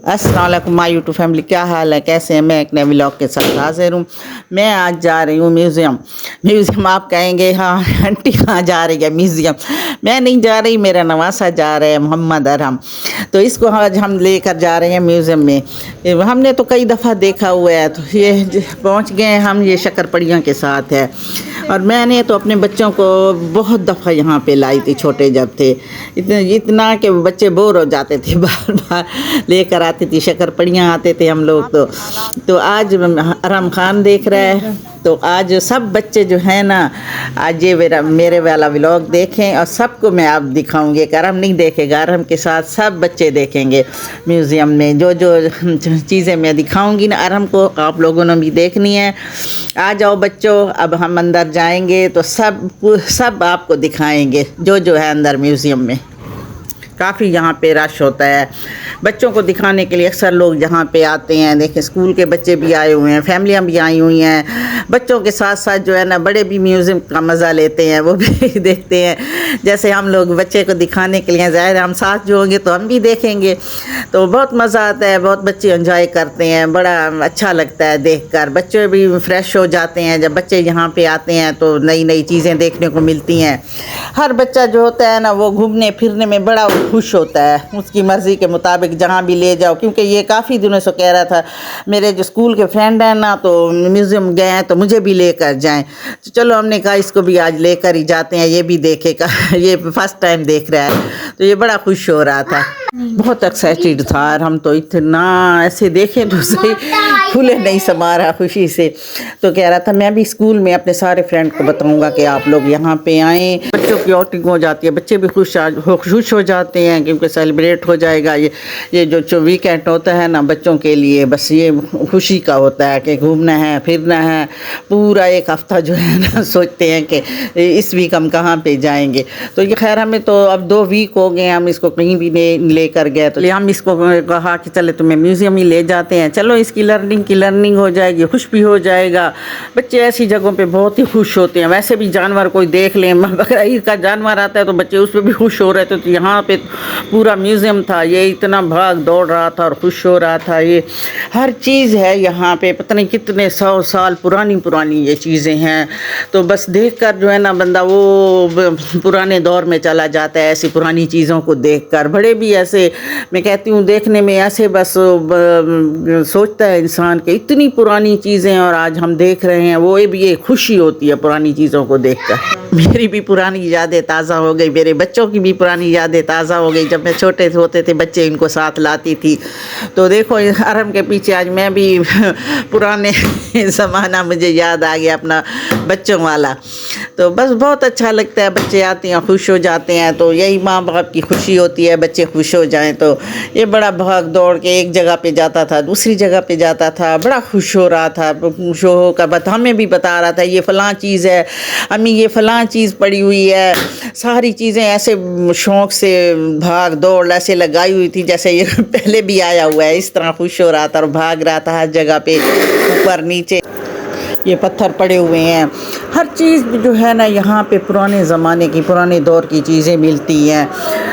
अस्सलाम वालेकुम my YouTube family, क्या हाल है, कैसे हैं। मैं एक नए व्लॉग के साथ हाजिर हूँ। मैं आज जा रही हूँ म्यूज़ियम। आप कहेंगे हाँ आंटी कहाँ जा रही है म्यूज़ियम। मैं नहीं जा रही, मेरा नवासा जा रहा है, मोहम्मद अरहम। तो इसको आज हम लेकर जा रहे हैं म्यूज़ियम में। हमने तो कई दफ़ा देखा हुआ है, तो ये पहुँच गए हम, ये शक्करपड़ियों के साथ है। और मैंने तो अपने बच्चों को बहुत दफ़ा यहाँ पे लाई थी, छोटे जब थे, इतना कि बच्चे बोर हो जाते थे, बार बार लेकर आती थी। शक्करपड़ियाँ आते थे हम लोग। तो आज अरहम खान देख रहा है, तो आज सब बच्चे जो हैं ना, आज ये मेरे वाला व्लॉग देखें और सबको मैं आप दिखाऊंगी। अरहम नहीं देखेगा, अरहम के साथ सब बच्चे देखेंगे। म्यूज़ियम में जो जो चीज़ें मैं दिखाऊंगी ना अरहम को, आप लोगों ने भी देखनी है। आ जाओ बच्चों, अब हम अंदर जाएंगे तो सब आपको दिखाएंगे जो जो है अंदर म्यूज़ियम में। काफ़ी यहाँ पे रश होता है बच्चों को दिखाने के लिए। अक्सर लोग यहाँ पे आते हैं, देखें स्कूल के बच्चे भी आए हुए हैं, फैमिलियाँ भी आई हुई हैं। बच्चों के साथ साथ जो है ना बड़े भी म्यूज़ियम का मज़ा लेते हैं, वो भी देखते हैं। जैसे हम लोग बच्चे को दिखाने के लिए, ज़ाहिर हम साथ जो होंगे तो हम भी देखेंगे, तो बहुत मज़ा आता है। बहुत बच्चे एंजॉय करते हैं, बड़ा अच्छा लगता है देख कर। बच्चे भी फ्रेश हो जाते हैं जब बच्चे यहाँ पर आते हैं, तो नई नई चीज़ें देखने को मिलती हैं। हर बच्चा जो होता है ना, वो घूमने फिरने में बड़ा खुश होता है, उसकी मर्ज़ी के मुताबिक जहाँ भी ले जाओ। क्योंकि ये काफ़ी दिनों से कह रहा था, मेरे जो स्कूल के फ्रेंड हैं ना, तो म्यूज़ियम गए हैं तो मुझे भी लेकर जाएं। तो चलो हमने कहा इसको भी आज लेकर ही जाते हैं, ये भी देखेगा। ये फर्स्ट टाइम देख रहा है, तो ये बड़ा खुश हो रहा था, बहुत एक्साइटेड था। और हम तो इतना ऐसे देखें तो सही फूले नहीं समा रहा खुशी से। तो कह रहा था मैं भी स्कूल में अपने सारे फ्रेंड को बताऊंगा कि आप लोग यहाँ पे आएँ। बच्चों की आउटिंग हो जाती है, बच्चे भी खुश हो जाते हैं, क्योंकि सेलिब्रेट हो जाएगा। ये जो वीकेंड होता है ना बच्चों के लिए, बस ये खुशी का होता है कि घूमना है फिरना है। पूरा एक हफ्ता जो है ना सोचते हैं कि इस वीक हम कहाँ पे जाएंगे। तो ये खैर हमें तो अब 2 वीक हो गए, हम इसको कहीं भी लेकर गए। तो हम इसको कहा कि चले तुम्हें म्यूज़ियम ही ले जाते हैं, चलो इसकी लर्निंग हो जाएगी, खुश भी हो जाएगा। बच्चे ऐसी जगहों पे बहुत ही खुश होते हैं। वैसे भी जानवर कोई देख लें, बकरा ईद का जानवर आता है तो बच्चे उस पर भी खुश हो रहे थे। तो यहाँ पे पूरा म्यूज़ियम था, ये इतना भाग दौड़ रहा था और खुश हो रहा था। ये हर चीज़ है यहाँ पे, पता नहीं कितने 100 साल पुरानी ये चीज़ें हैं। तो बस देख कर जो है ना बंदा वो पुराने दौर में चला जाता है, ऐसी पुरानी चीज़ों को देख कर। बड़े भी ऐसे, मैं कहती हूँ देखने में ऐसे बस सोचता है इंसान कि इतनी पुरानी चीज़ें और आज हम देख रहे हैं, वो भी ये खुशी होती है पुरानी चीज़ों को देख कर। मेरी भी पुरानी यादें ताज़ा हो गई, मेरे बच्चों की भी पुरानी यादें ताज़ा हो गई। जब मैं छोटे होते थे बच्चे, इनको साथ लाती थी। तो देखो अरहम के पीछे आज मैं भी पुराने ज़माना मुझे याद आ गया अपना बच्चों वाला। तो बस बहुत अच्छा लगता है, बच्चे आते हैं खुश हो जाते हैं। तो यही माँ बाप की खुशी होती है, बच्चे खुश हो जाएं। तो ये बड़ा भाग दौड़ के एक जगह पे जाता था, दूसरी जगह पे जाता था, बड़ा खुश हो रहा था। खुश होकर हमें भी बता रहा था ये फ़लाँ चीज़ है, अम्मी ये फ़लाँ चीज़ पड़ी हुई है। सारी चीज़ें ऐसे शौक़ से भाग दौड़ ऐसे लगाई हुई थी जैसे ये पहले भी आया हुआ है। इस तरह खुश हो रहा था और भाग रहा था हर जगह पे, ऊपर नीचे। ये पत्थर पड़े हुए हैं, हर चीज़ जो है ना यहाँ पे पुराने ज़माने की, पुराने दौर की चीज़ें मिलती हैं।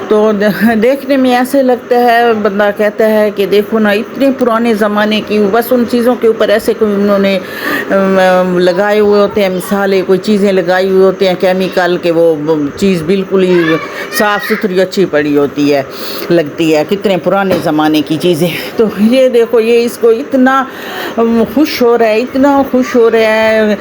तो देखने में ऐसे लगता है, बंदा कहता है कि देखो ना इतने पुराने ज़माने की, बस उन चीज़ों के ऊपर ऐसे कोई उन्होंने लगाए हुए होते हैं मिसालें, कोई चीज़ें लगाई हुई होती हैं केमिकल के, वो चीज़ बिल्कुल ही साफ़ सुथरी अच्छी पड़ी होती है, लगती है कितने पुराने ज़माने की चीज़ें। तो ये देखो, ये इसको इतना खुश हो रहा है, इतना खुश हो रहा है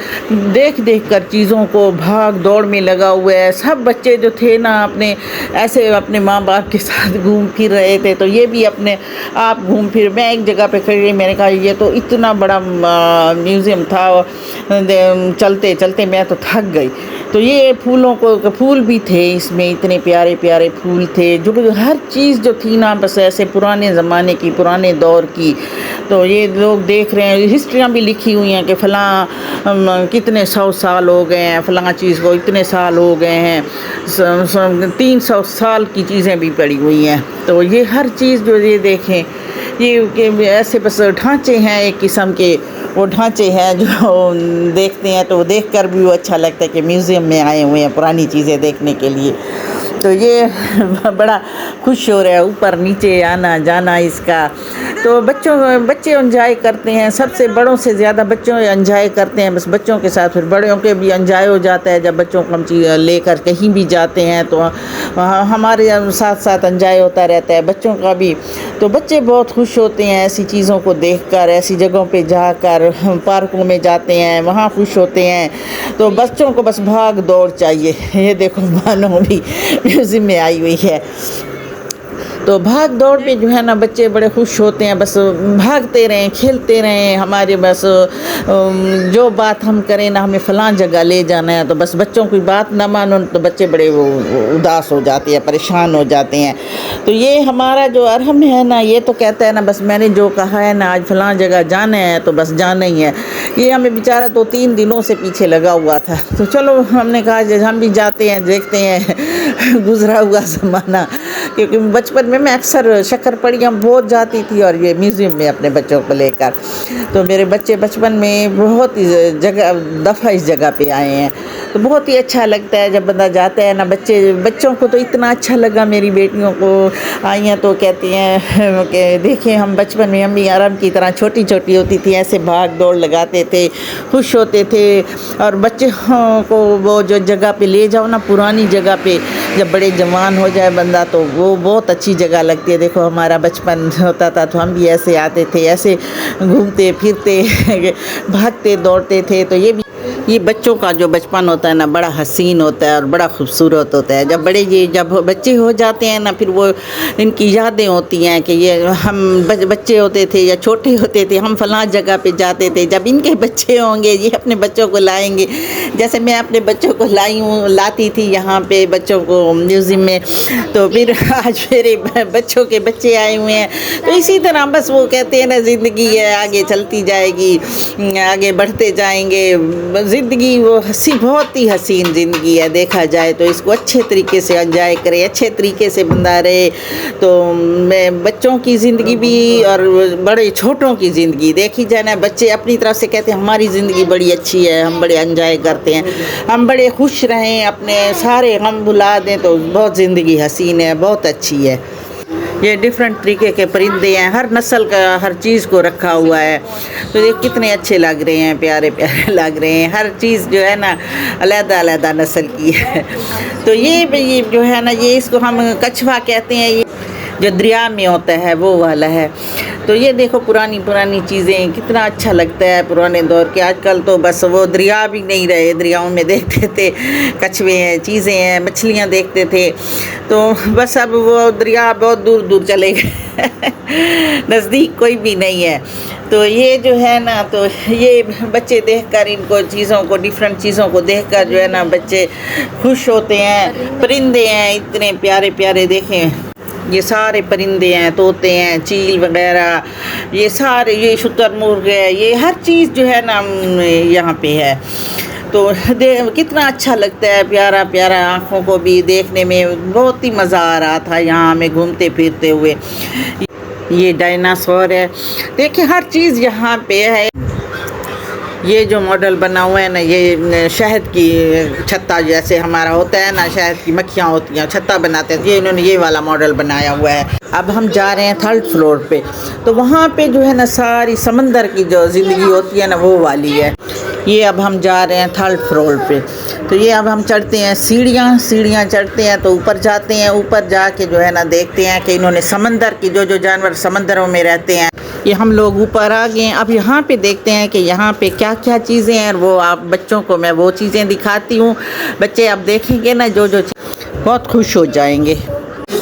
देख कर चीज़ों को, भाग दौड़ में लगा हुआ है। सब बच्चे जो थे ना अपने ऐसे अपने माँ बाप के साथ घूम फिर रहे थे। तो ये भी अपने आप घूम फिर, मैं एक जगह पे खड़ी, मैंने कहा ये तो इतना बड़ा म्यूज़ियम था, चलते चलते मैं तो थक गई। तो ये फूल भी थे इसमें, इतने प्यारे प्यारे फूल थे, जो हर चीज़ जो थी ना बस ऐसे पुराने ज़माने की, पुराने दौर की। तो ये लोग देख रहे हैं, हिस्ट्रियाँ भी लिखी हुई हैं कि फ़लाँ कितने 100 साल हो गए हैं, फ़लाँ चीज़ को इतने साल हो गए हैं, 300 साल की चीज़ें भी पड़ी हुई हैं। तो ये हर चीज़ जो ये देखें, ये ऐसे बस ढांचे हैं एक किस्म के, वो ढांचे हैं जो देखते हैं तो देख कर भी वो अच्छा लगता है कि म्यूज़ियम में आए हुए हैं पुरानी चीज़ें देखने के लिए। तो ये बड़ा खुश हो रहा है, ऊपर नीचे आना जाना इसका। तो बच्चे एंजॉय करते हैं, सबसे बड़ों से ज़्यादा बच्चों एंजॉय करते हैं। बस बच्चों के साथ फिर बड़ों के भी एंजॉय हो जाता है। जब बच्चों को हम लेकर कहीं भी जाते हैं तो हमारे साथ साथ एंजॉय होता रहता है बच्चों का भी। तो बच्चे बहुत खुश होते हैं ऐसी चीज़ों को देखकर, ऐसी जगहों पे जाकर। पार्कों में जाते हैं, वहाँ खुश होते हैं। तो बच्चों को बस भाग दौड़ चाहिए। ये देखो मानो भी म्यूज़ियम में आई हुई है। तो भाग दौड़ में जो है ना बच्चे बड़े खुश होते हैं, बस भागते रहें, खेलते रहें। हमारे बस जो बात हम करें ना, हमें फ़लाँ जगह ले जाना है, तो बस बच्चों की बात ना मानो तो बच्चे बड़े वो उदास हो जाते हैं, परेशान हो जाते हैं। तो ये हमारा जो अरहम है ना, ये तो कहता है ना बस मैंने जो कहा है ना, आज फ़लाँ जगह जाना है तो बस जाना ही है। ये हमें बेचारा 2-3 दिनों से पीछे लगा हुआ था। तो चलो हमने कहा जैसे हम भी जाते हैं, देखते हैं गुज़रा हुआ ज़माना। क्योंकि बचपन में मैं अक्सर शक्करपड़ियाँ बहुत जाती थी और ये म्यूज़ियम में अपने बच्चों को लेकर। तो मेरे बच्चे बचपन में बहुत ही दफ़ा इस जगह पे आए हैं। तो बहुत ही अच्छा लगता है जब बंदा जाता है ना। बच्चों को तो इतना अच्छा लगा, मेरी बेटियों को आई हैं तो कहती हैं कि देखें हम बचपन में हम भी आराम की तरह छोटी छोटी होती थी, ऐसे भाग दौड़ लगाते थे, खुश होते थे। और बच्चों को वो जो जगह पे ले जाओ ना, पुरानी जगह पे, जब बड़े जवान हो जाए बंदा तो वो बहुत अच्छी जगह लगती है। देखो हमारा बचपन होता था तो हम भी ऐसे आते थे, ऐसे घूमते फिरते भागते दौड़ते थे। तो ये बच्चों का जो बचपन होता है ना, बड़ा हसीन होता है और बड़ा खूबसूरत होता है। जब बच्चे हो जाते हैं ना, फिर वो इनकी यादें होती हैं कि ये हम बच्चे होते थे या छोटे होते थे, हम फलां जगह पे जाते थे। जब इनके बच्चे होंगे ये अपने बच्चों को लाएंगे, जैसे मैं अपने बच्चों को लाती थी यहाँ पे बच्चों को म्यूज़ियम में। तो फिर आज मेरे बच्चों के बच्चे आए हुए हैं। तो इसी तरह बस वो कहते हैं ना, ज़िंदगी है आगे चलती जाएगी, आगे बढ़ते जाएंगे। ज़िंदगी वो बहुत ही हसीन ज़िंदगी है देखा जाए तो। इसको अच्छे तरीके से एंजॉय करे, अच्छे तरीके से बंदा रहे। तो मैं बच्चों की ज़िंदगी भी और बड़े छोटों की ज़िंदगी देखी जाए ना, बच्चे अपनी तरफ से कहते हैं हमारी ज़िंदगी बड़ी अच्छी है, हम बड़े एंजॉय करते हैं, हम बड़े खुश रहें, अपने सारे गम भुला दें, तो बहुत ज़िंदगी हसीन है, बहुत अच्छी है। ये डिफरेंट तरीके के परिंदे हैं, हर नस्ल का हर चीज़ को रखा हुआ है। तो ये कितने अच्छे लग रहे हैं, प्यारे प्यारे लग रहे हैं। हर चीज़ जो है ना अलग-अलग नस्ल की है। तो ये जो है ना, ये इसको हम कछवा कहते हैं, ये जो दरिया में होता है वो वाला है। तो ये देखो पुरानी चीज़ें, कितना अच्छा लगता है पुराने दौर के। आजकल तो बस वो दरिया भी नहीं रहे, दरियाओं में देखते थे कछुए हैं, चीज़ें हैं, मछलियाँ देखते थे। तो बस अब वो दरिया बहुत दूर दूर चले गए नज़दीक कोई भी नहीं है। तो ये जो है ना, तो ये बच्चे देखकर इनको चीज़ों को, डिफरेंट चीज़ों को देखकर जो है ना बच्चे खुश होते हैं। परिंदे हैं इतने प्यारे प्यारे, देखें ये सारे परिंदे हैं, तोते हैं, चील वगैरह, ये सारे, ये शुतुरमुर्ग है, ये हर चीज़ जो है ना यहाँ पे है। तो कितना अच्छा लगता है, प्यारा प्यारा, आँखों को भी देखने में बहुत ही मज़ा आ रहा था यहाँ हमें घूमते फिरते हुए। ये डायनासोर है, देखिए हर चीज़ यहाँ पे है। ये जो मॉडल बना हुआ है ना, ये शहद की छत्ता जैसे हमारा होता है ना, शहद की मक्खियाँ होती हैं, छत्ता बनाते हैं, ये इन्होंने ये वाला मॉडल बनाया हुआ है। अब हम जा रहे हैं 3rd फ्लोर पे। तो वहाँ पे जो है ना सारी समंदर की जो ज़िंदगी होती है ना वो वाली है। ये अब हम जा रहे हैं 3rd फ्लोर पे। तो ये अब हम चढ़ते हैं सीढ़ियाँ चढ़ते हैं, तो ऊपर जाते हैं। ऊपर जाके जो है ना देखते हैं कि इन्होंने समंदर की जो जानवर समंदरों में रहते हैं, ये हम लोग ऊपर आ गए हैं। अब यहाँ पे देखते हैं कि यहाँ पे क्या क्या चीज़ें हैं, वो आप बच्चों को मैं वो चीज़ें दिखाती हूँ। बच्चे अब देखेंगे ना जो बहुत खुश हो जाएंगे।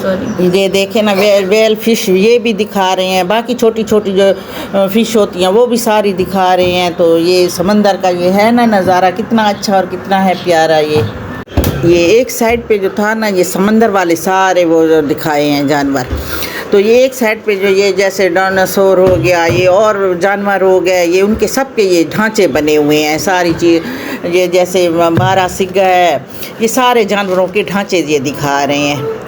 ये देखें ना, वेल फिश ये भी दिखा रहे हैं, बाकी छोटी छोटी जो फ़िश होती हैं वो भी सारी दिखा रहे हैं। तो ये समंदर का ये है ना नज़ारा, कितना अच्छा और कितना है प्यारा। ये एक साइड पे जो था ना, ये समंदर वाले सारे वो दिखाए हैं जानवर। तो ये एक साइड पे जो ये जैसे डायनासोर हो गया, ये और जानवर हो गए, ये उनके सब के ये ढांचे बने हुए हैं सारी चीज़। ये जैसे बारहसिंगा है, ये सारे जानवरों के ढांचे ये दिखा रहे हैं।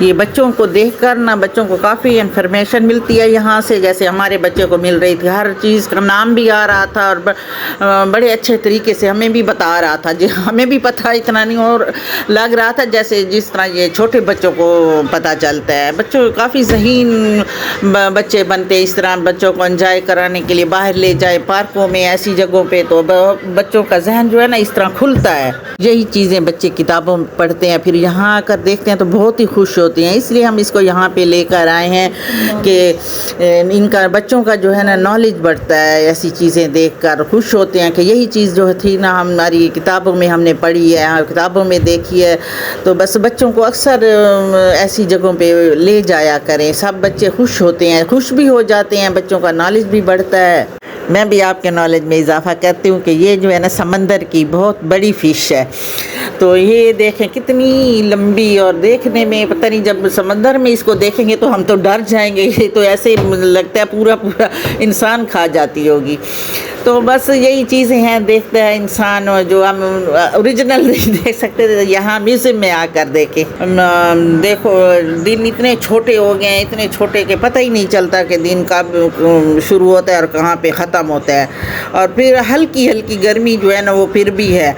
ये बच्चों को देखकर ना बच्चों को काफ़ी इन्फॉर्मेशन मिलती है यहाँ से, जैसे हमारे बच्चे को मिल रही थी, हर चीज़ का नाम भी आ रहा था और बड़े अच्छे तरीके से हमें भी बता रहा था। जी हमें भी पता इतना नहीं और लग रहा था जैसे जिस तरह ये छोटे बच्चों को पता चलता है। बच्चों काफ़ी ज़हीन बच्चे बनते, इस तरह बच्चों को एंजॉय कराने के लिए बाहर ले जाए पार्कों में, ऐसी जगहों पे, तो बच्चों का जहन जो है ना इस तरह खुलता है। यही चीज़ें बच्चे किताबों में पढ़ते हैं, फिर यहाँ आकर देखते हैं तो बहुत ही खुश होते हैं। इसलिए हम इसको यहाँ पे लेकर आए हैं कि इनका बच्चों का जो है ना नॉलेज बढ़ता है, ऐसी चीज़ें देखकर खुश होते हैं कि यही चीज़ जो थी ना हमारी किताबों में हमने पढ़ी है, किताबों में देखी है। तो बस बच्चों को अक्सर ऐसी जगहों पे ले जाया करें, सब बच्चे खुश होते हैं, खुश भी हो जाते हैं, बच्चों का नॉलेज भी बढ़ता है। मैं भी आपके नॉलेज में इजाफ़ा करती हूँ कि ये जो है ना समंदर की बहुत बड़ी फ़िश है। तो ये देखें कितनी लंबी, और देखने में पता नहीं, जब समंदर में इसको देखेंगे तो हम तो डर जाएंगे, ये तो ऐसे लगता है पूरा पूरा इंसान खा जाती होगी। तो बस यही चीज़ें हैं, देखते हैं इंसान, और जो हम ओरिजिनल नहीं देख सकते थे यहाँ म्यूज़ियम में आकर देखे। देखो दिन इतने छोटे हो गए हैं, इतने छोटे के पता ही नहीं चलता कि दिन कब शुरू होता है और कहाँ पे ख़त्म होता है। और फिर हल्की हल्की गर्मी जो है ना वो फिर भी है,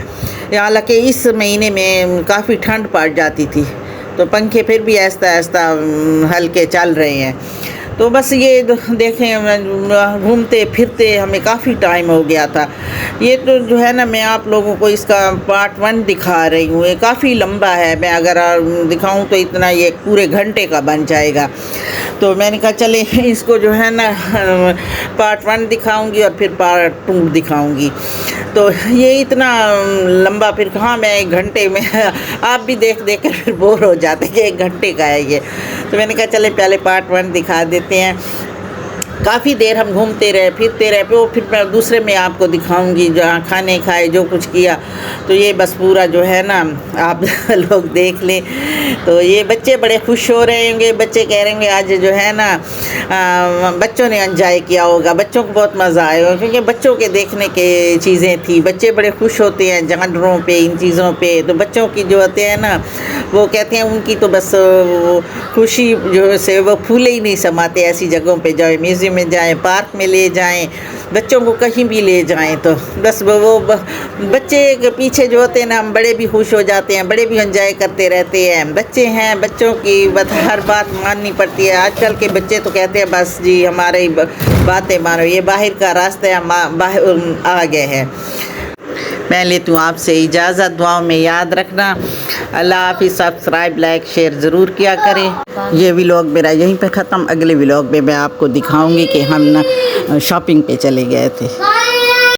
हालांकि इस महीने में काफ़ी ठंड पड़ जाती थी, तो पंखे फिर भी आहिस्ता आहिस्ता हल्के चल रहे हैं। तो बस ये देखें घूमते फिरते हमें काफ़ी टाइम हो गया था। ये तो जो है ना मैं आप लोगों को इसका पार्ट 1 दिखा रही हूँ, ये काफ़ी लंबा है, मैं अगर दिखाऊं तो इतना ये पूरे घंटे का बन जाएगा। तो मैंने कहा चले इसको जो है ना पार्ट 1 दिखाऊंगी और फिर पार्ट 2 दिखाऊंगी। तो ये इतना लंबा फिर कहाँ मैं 1 घंटे में आप भी देख देख कर फिर बोर हो जाते कि 1 घंटे का है ये। तो मैंने कहा चले पहले पार्ट 1 दिखा देते हैं। काफ़ी देर हम घूमते रहे फिरते रहे, फिर मैं दूसरे में आपको दिखाऊंगी जहाँ खाने खाए जो कुछ किया। तो ये बस पूरा जो है ना आप लोग देख लें। तो ये बच्चे बड़े खुश हो रहे होंगे, बच्चे कह रहे होंगे आज जो है ना बच्चों ने एंजॉय किया होगा, बच्चों को बहुत मज़ा आएगा, क्योंकि बच्चों के देखने के चीज़ें थी। बच्चे बड़े खुश होते हैं जानवरों पे, इन चीज़ों पे। तो बच्चों की जो होते हैं ना वो कहते हैं उनकी तो बस खुशी जो से वो फूले ही नहीं समाते। ऐसी जगहों पे जाए, म्यूज़ियम में जाएं, पार्क में ले जाएं, बच्चों को कहीं भी ले जाएं, तो बस वो बच्चे के पीछे जो होते हैं ना हम बड़े भी खुश हो जाते हैं, बड़े भी एंजॉय करते रहते हैं। बच्चे हैं, बच्चों की हर बात माननी पड़ती है। आजकल के बच्चे तो कहते हैं बस जी हमारी बातें मानो, ये बाहर का रास्ता बाहर आ गए हैं। मैं लेती हूँ आपसे इजाज़त, दुआओं में याद रखना। अल्लाह हाफ़िज़। सब्सक्राइब लाइक शेयर ज़रूर किया करें। ये व्लॉग मेरा यहीं पे ख़त्म। अगले व्लॉग में मैं आपको दिखाऊंगी कि हम ना शॉपिंग पे चले गए थे।